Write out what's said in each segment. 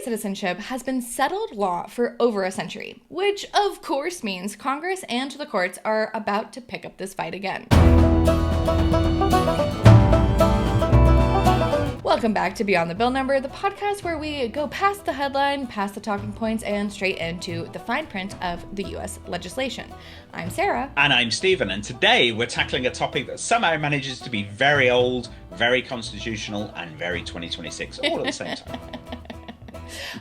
citizenship has been settled law for over a century, which of course means Congress and the courts are about to pick up this fight again. Welcome back to Beyond the Bill Number, the podcast where we go past the headline, past the talking points, and straight into the fine print of the U.S. legislation. I'm Sarah. And I'm Stephen, and today we're tackling a topic that somehow manages to be very old, very constitutional, and very 2026 all at the same time.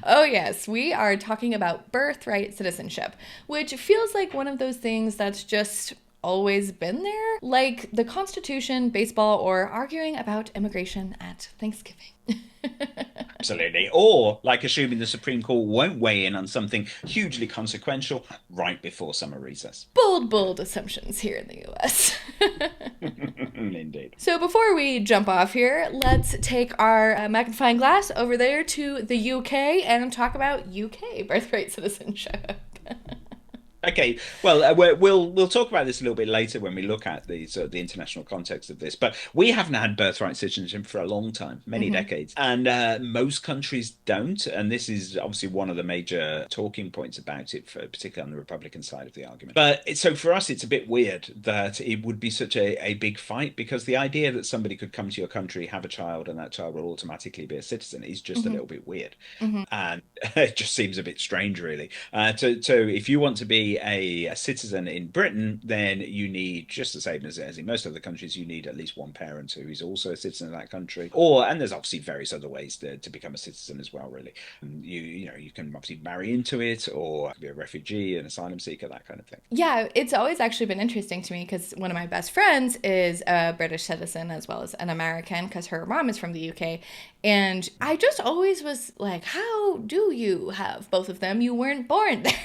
Oh yes, we are talking about birthright citizenship, which feels like one of those things that's just always been there, like the Constitution, baseball, or arguing about immigration at Thanksgiving. Absolutely. Or like assuming the Supreme Court won't weigh in on something hugely consequential right before summer recess. Bold assumptions here in the US. Indeed. So before we jump off here, let's take our magnifying glass over there to the UK and talk about UK birthright citizenship. Okay, well, we'll talk about this a little bit later when we look at the international context of this. But we haven't had birthright citizenship for a long time, many decades, and most countries don't. And this is obviously one of the major talking points about it, particularly on the Republican side of the argument. But so for us, it's a bit weird that it would be such a big fight, because the idea that somebody could come to your country, have a child, and that child will automatically be a citizen is just a little bit weird, and it just seems a bit strange, really. So if you want to be a citizen in Britain, then you need, just the same as in most other countries, you need at least one parent who is also a citizen of that country. And there's obviously various other ways to become a citizen as well, really. You can obviously marry into it, or be a refugee, an asylum seeker, that kind of thing. Yeah, it's always actually been interesting to me because one of my best friends is a British citizen as well as an American, because her mom is from the UK. And I just always was like, how do you have both of them? You weren't born there.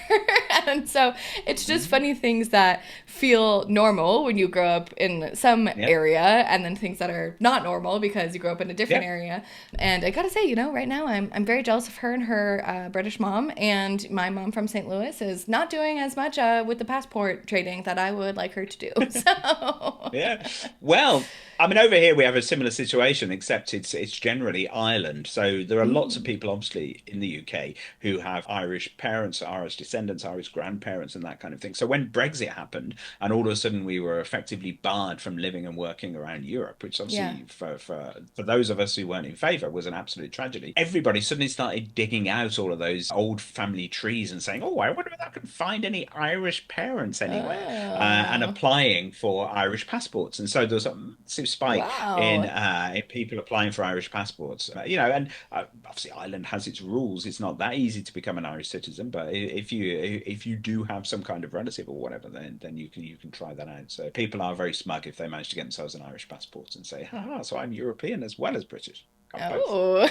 And so it's just funny things that feel normal when you grow up in some area, and then things that are not normal because you grow up in a different area. And I gotta say, right now I'm very jealous of her and her British mom, and my mom from St. Louis is not doing as much with the passport trading that I would like her to do. So yeah, well, I mean, over here we have a similar situation, except it's generally Ireland. So there are lots of people, obviously, in the UK who have Irish parents, Irish descendants, Irish grandparents, and that kind of thing. So when Brexit happened, and all of a sudden we were effectively barred from living and working around Europe, which obviously for those of us who weren't in favour was an absolute tragedy. Everybody suddenly started digging out all of those old family trees and saying, "Oh, I wonder if I can find any Irish parents anywhere," and applying for Irish passports. And so there's a massive spike in people applying for Irish passports. And obviously Ireland has its rules. It's not that easy to become an Irish citizen, but if you do have some kind of relative or whatever, then you can try that out. So people are very smug if they manage to get themselves an Irish passport and say, "Ha, so I'm European as well as British." Oh.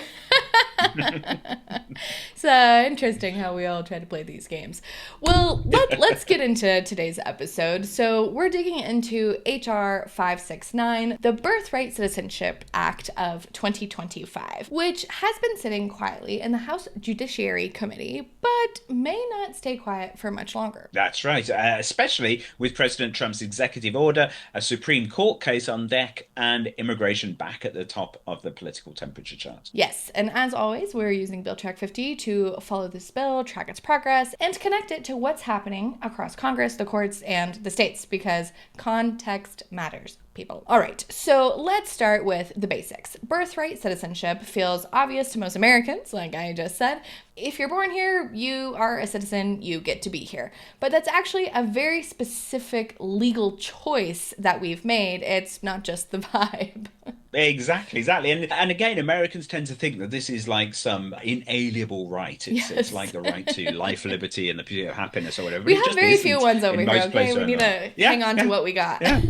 It's interesting how we all try to play these games. Well, let's get into today's episode. So we're digging into HR 569, the Birthright Citizenship Act of 2025, which has been sitting quietly in the House Judiciary Committee, but may not stay quiet for much longer. That's right, especially with President Trump's executive order, a Supreme Court case on deck, and immigration back at the top of the political temperature chart. Yes, and as always, we're using Bill Track 50 to follow this bill, track its progress, and to connect it to what's happening across Congress, the courts, and the states, because context matters. People. All right, so let's start with the basics. Birthright citizenship feels obvious to most Americans, like I just said. If you're born here, you are a citizen, you get to be here. But that's actually a very specific legal choice that we've made. It's not just the vibe. Exactly. And again, Americans tend to think that this is like some inalienable right. It's like the right to life, liberty, and the pursuit of happiness or whatever. We have very few ones over here, okay? We need to hang on to what we got. Yeah.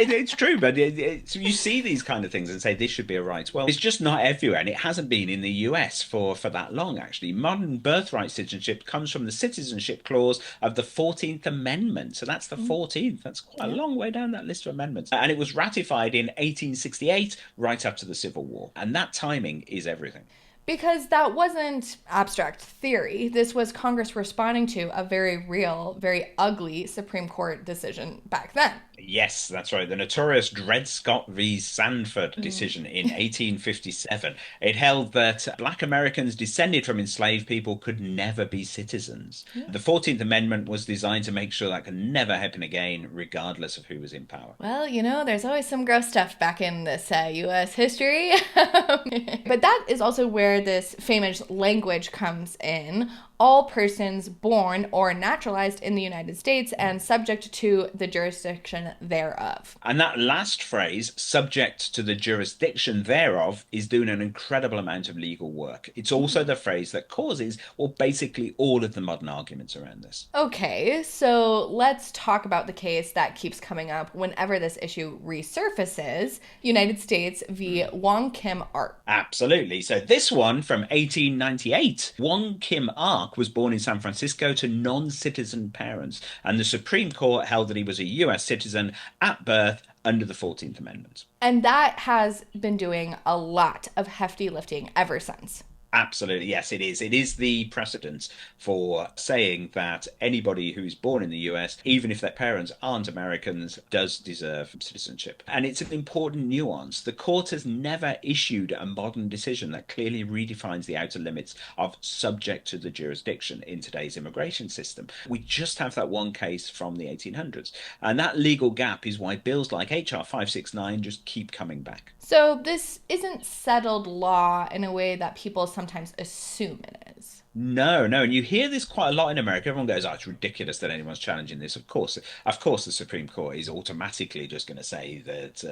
It's true, but you see these kind of things and say this should be a right. Well, it's just not everywhere, and it hasn't been in the US for that long, actually. Modern birthright citizenship comes from the Citizenship Clause of the 14th Amendment. So that's the 14th. That's quite a long way down that list of amendments. And it was ratified in 1868, right after the Civil War. And that timing is everything. Because that wasn't abstract theory. This was Congress responding to a very real, very ugly Supreme Court decision back then. Yes, that's right. The notorious Dred Scott v. Sanford Mm. decision in 1857. It held that black Americans descended from enslaved people could never be citizens. Yeah. The 14th Amendment was designed to make sure that could never happen again, regardless of who was in power. Well, there's always some gross stuff back in this US history. But that is also where this famous language comes in. All persons born or naturalized in the United States and subject to the jurisdiction thereof. And that last phrase, subject to the jurisdiction thereof, is doing an incredible amount of legal work. It's also the phrase that causes, well, basically all of the modern arguments around this. Okay, so let's talk about the case that keeps coming up whenever this issue resurfaces, United States v. Wong Kim Ark. Absolutely. So this one from 1898. Wong Kim Ark was born in San Francisco to non-citizen parents, and the Supreme Court held that he was a US citizen at birth under the 14th Amendment. And that has been doing a lot of hefty lifting ever since. Absolutely, yes, it is. It is the precedent for saying that anybody who is born in the US, even if their parents aren't Americans, does deserve citizenship. And it's an important nuance. The court has never issued a modern decision that clearly redefines the outer limits of subject to the jurisdiction in today's immigration system. We just have that one case from the 1800s. And that legal gap is why bills like HR 569 just keep coming back. So this isn't settled law in a way that people sometimes assume it is. No, no, and you hear this quite a lot in America. Everyone goes, "Oh, it's ridiculous that anyone's challenging this." Of course, the Supreme Court is automatically just going to say that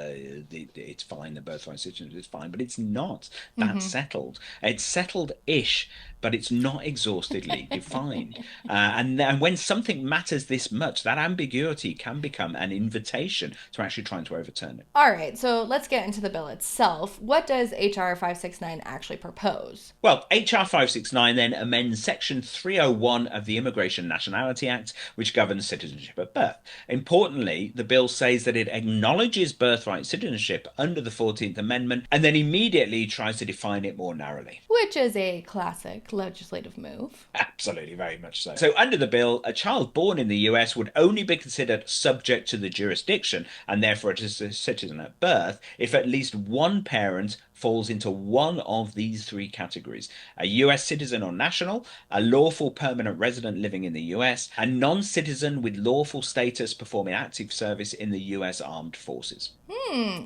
it's fine, the birthright citizenship is fine, but it's not. That's Mm-hmm. settled. It's settled-ish, but it's not exhaustively defined. And when something matters this much, that ambiguity can become an invitation to actually trying to overturn it. All right, so let's get into the bill itself. What does HR 569 actually propose? Well, HR 569 then amends Section 301 of the Immigration and Nationality Act, which governs citizenship at birth. Importantly, the bill says that it acknowledges birthright citizenship under the 14th Amendment and then immediately tries to define it more narrowly. Which is a classic legislative move. Absolutely, very much so. So, under the bill, a child born in the US would only be considered subject to the jurisdiction and therefore a citizen at birth if at least one parent falls into one of these three categories: a US citizen or national, a lawful permanent resident living in the US, a non citizen with lawful status performing active service in the US Armed Forces.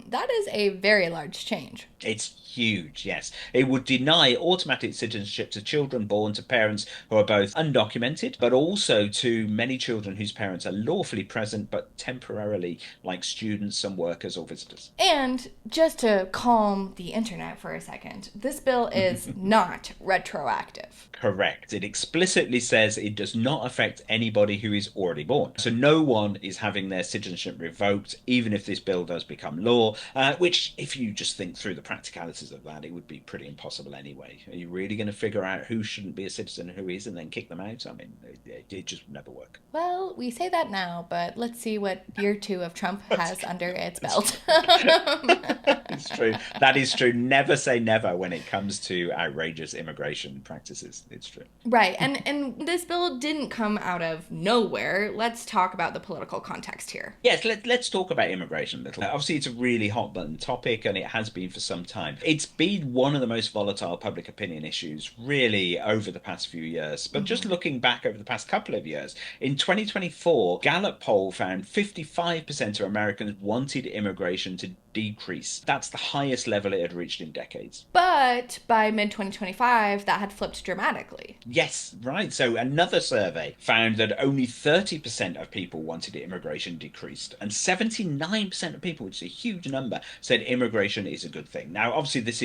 That is a very large change. It's huge, yes. It would deny automatic citizenship to children born to parents who are both undocumented, but also to many children whose parents are lawfully present but temporarily, like students, some workers, or visitors. And just to calm the internet for a second, this bill is not retroactive. Correct. It explicitly says it does not affect anybody who is already born. So no one is having their citizenship revoked, even if this bill does become law, which, if you just think through the practicalities of that, it would be pretty impossible anyway. Are you really going to figure out who shouldn't be a citizen and who is and then kick them out? I mean, it just would never work. Well, we say that now, but let's see what year two of Trump has under its belt. It's true. That is true. Never say never when it comes to outrageous immigration practices. It's true. Right, and this bill didn't come out of nowhere. Let's talk about the political context here. Yes, let's talk about immigration a little. Obviously, it's a really hot button topic, and it has been for some time. It's been one of the most volatile public opinion issues, really, over the past few years. But just looking back over the past couple of years, in 2024, Gallup poll found 55% of Americans wanted immigration to decrease. That's the highest level it had reached in decades. But by mid 2025, that had flipped dramatically. Yes, right. So another survey found that only 30% of people wanted immigration decreased, and 79% of people, which is a huge number, said immigration is a good thing. Now, obviously, this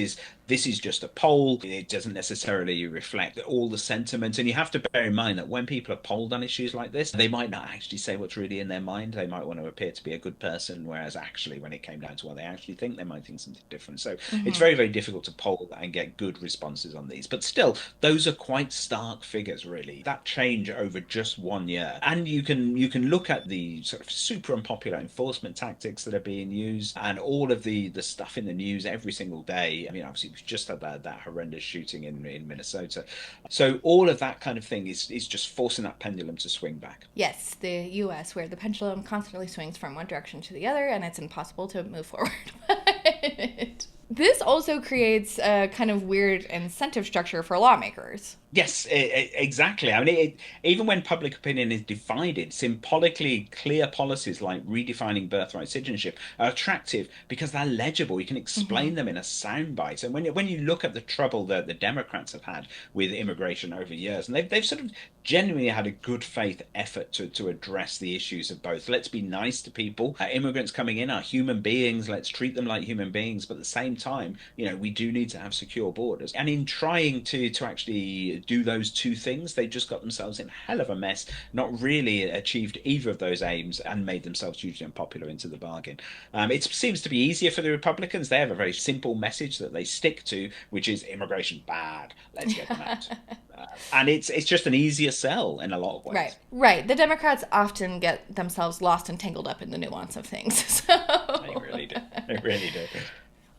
is just a poll. It doesn't necessarily reflect all the sentiment, and you have to bear in mind that when people are polled on issues like this, they might not actually say what's really in their mind. They might want to appear to be a good person, whereas actually, when it came down to what they actually think, they might think something different. So it's very, very difficult to poll and get good responses on these. But still, those those are quite stark figures, really. That change over just 1 year. And you can look at the sort of super unpopular enforcement tactics that are being used and all of the stuff in the news every single day. I mean, obviously we've just had that horrendous shooting in Minnesota. So all of that kind of thing is just forcing that pendulum to swing back. Yes, the US, where the pendulum constantly swings from one direction to the other and it's impossible to move forward. But this also creates a kind of weird incentive structure for lawmakers. Yes, exactly. I mean, even when public opinion is divided, symbolically clear policies like redefining birthright citizenship are attractive because they're legible. You can explain them in a soundbite. And when you look at the trouble that the Democrats have had with immigration over years, and they've sort of genuinely had a good faith effort to address the issues of both. Let's be nice to people. Immigrants coming in are human beings. Let's treat them like human beings. But at the same time, we do need to have secure borders. And in trying to actually do those two things, they just got themselves in a hell of a mess, not really achieved either of those aims, and made themselves hugely unpopular into the bargain. It seems to be easier for the Republicans. They have a very simple message that they stick to, which is immigration bad. Let's get them out. And it's just an easier sell in a lot of ways. Right, right. The Democrats often get themselves lost and tangled up in the nuance of things. So They really do. They really do.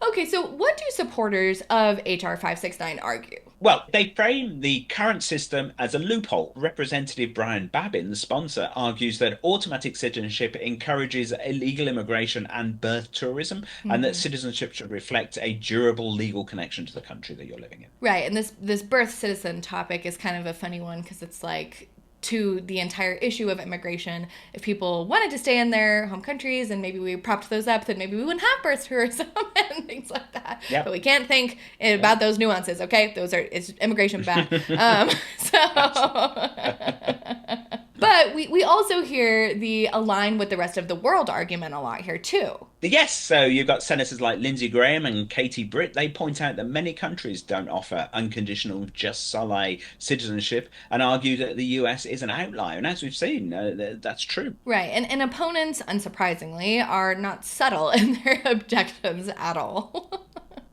okay, so what do supporters of HR 569 argue? Well, they frame the current system as a loophole. Representative Brian Babin, the sponsor, argues that automatic citizenship encourages illegal immigration and birth tourism, and that citizenship should reflect a durable legal connection to the country that you're living in. Right, and this birth citizen topic is kind of a funny one because it's like to the entire issue of immigration. If people wanted to stay in their home countries and maybe we propped those up, then maybe we wouldn't have birth tourism and things like that. Yep. But we can't think about those nuances, okay? It's immigration bad. But we also hear the align with the rest of the world argument a lot here too. Yes, so you've got senators like Lindsey Graham and Katie Britt. They point out that many countries don't offer unconditional just sole citizenship and argue that the US is an outlier. And as we've seen, that's true. Right, and opponents, unsurprisingly, are not subtle in their objections at all.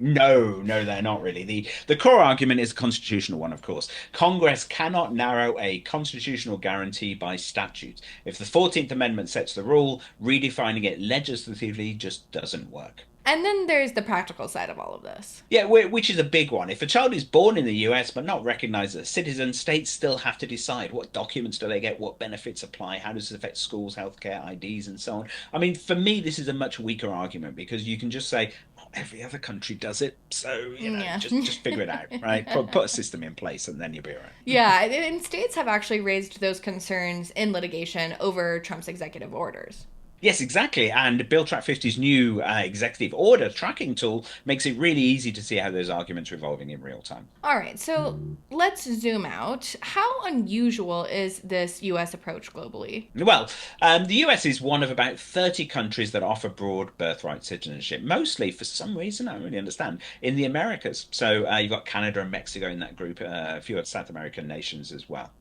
No, they're not really. The core argument is a constitutional one, of course. Congress cannot narrow a constitutional guarantee by statute. If the 14th Amendment sets the rule, redefining it legislatively just doesn't work. And then there's the practical side of all of this. Yeah, which is a big one. If a child is born in the US but not recognized as a citizen, states still have to decide what documents do they get, what benefits apply, how does this affect schools, healthcare, IDs, and so on. I mean, for me, this is a much weaker argument because you can just say, well, every other country does it, so Yeah. just figure it out, right? Put a system in place, and then you'll be all right. Yeah, and states have actually raised those concerns in litigation over Trump's executive orders. Yes, exactly. And Bill Track 50's new executive order tracking tool makes it really easy to see how those arguments are evolving in real time. All right, so let's zoom out. How unusual is this U.S. approach globally? Well, the US is one of about 30 countries that offer broad birthright citizenship, mostly for some reason, I don't really understand, in the Americas. So you've got Canada and Mexico in that group, a few other South American nations as well.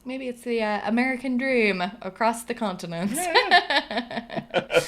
Maybe it's the American dream across the continents. Yeah.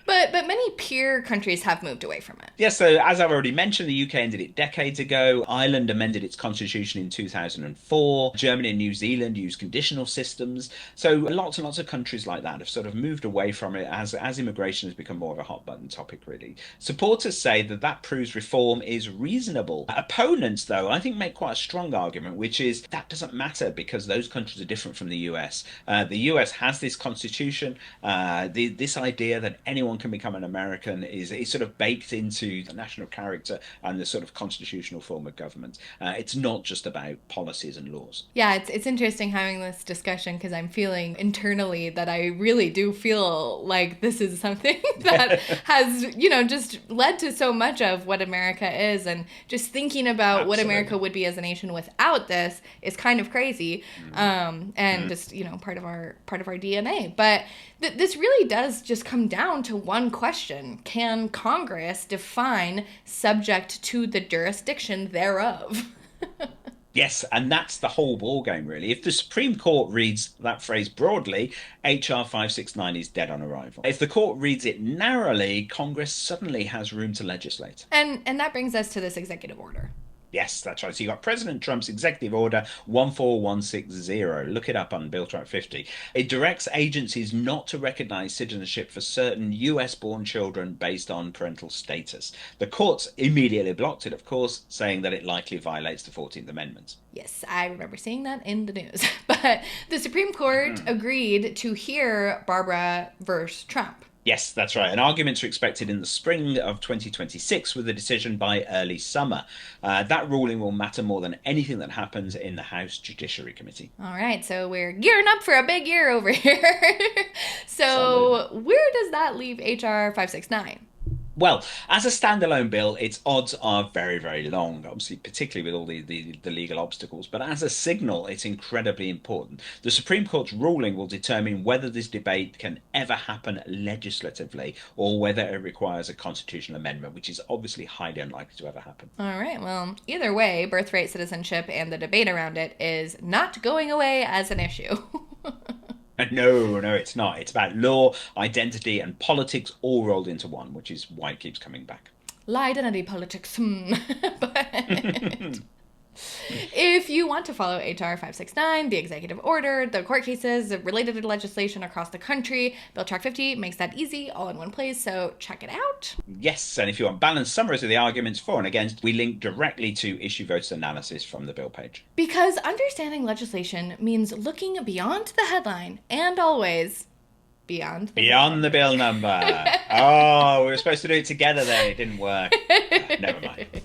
But many peer countries have moved away from it. Yes, so as I've already mentioned, the UK ended it decades ago. Ireland amended its constitution in 2004. Germany and New Zealand use conditional systems. So lots and lots of countries like that have sort of moved away from it as immigration has become more of a hot button topic, really. Supporters say that proves reform is reasonable. Opponents, though, I think make quite a strong argument, which is that doesn't matter because those countries are different from the US. The US has this constitution. This idea that anyone can become an American is sort of baked into the national character and the sort of constitutional form of government. It's not just about policies and laws. Yeah, it's interesting having this discussion because I'm feeling internally that I really do feel like this is something that has, just led to so much of what America is. And just thinking about what America would be as a nation without this is kind of crazy. Just, part of our DNA. But this really does just come down to one question. Can Congress define subject to the jurisdiction thereof? Yes, and that's the whole ballgame, really. If the Supreme Court reads that phrase broadly, HR 569 is dead on arrival. If the court reads it narrowly, Congress suddenly has room to legislate. And that brings us to this executive order. Yes, that's right. So you got President Trump's Executive Order 14160. Look it up on Birthright 50. It directs agencies not to recognize citizenship for certain US born children based on parental status. The courts immediately blocked it, of course, saying that it likely violates the 14th Amendment. Yes, I remember seeing that in the news. But the Supreme Court agreed to hear Barbara versus Trump. Yes, that's right. And arguments are expected in the spring of 2026 with a decision by early summer. That ruling will matter more than anything that happens in the House Judiciary Committee. All right, so we're gearing up for a big year over here. So, Solid. where does that leave HR 569? Well, as a standalone bill, its odds are very, very long, obviously, particularly with all the legal obstacles. But as a signal, it's incredibly important. The Supreme Court's ruling will determine whether this debate can ever happen legislatively or whether it requires a constitutional amendment, which is obviously highly unlikely to ever happen. All right, well, either way, birthright citizenship and the debate around it is not going away as an issue. No, no, it's not. It's about law, identity, and politics all rolled into one, which is why it keeps coming back. Lie identity politics. But if you want to follow HR 569, the executive order, the court cases related to legislation across the country, Bill Track 50 makes that easy all in one place, so check it out. Yes, and if you want balanced summaries of the arguments for and against, we link directly to issue votes analysis from the bill page. Because understanding legislation means looking beyond the headline and always beyond the bill number. Oh, we were supposed to do it together then. It didn't work. Never mind.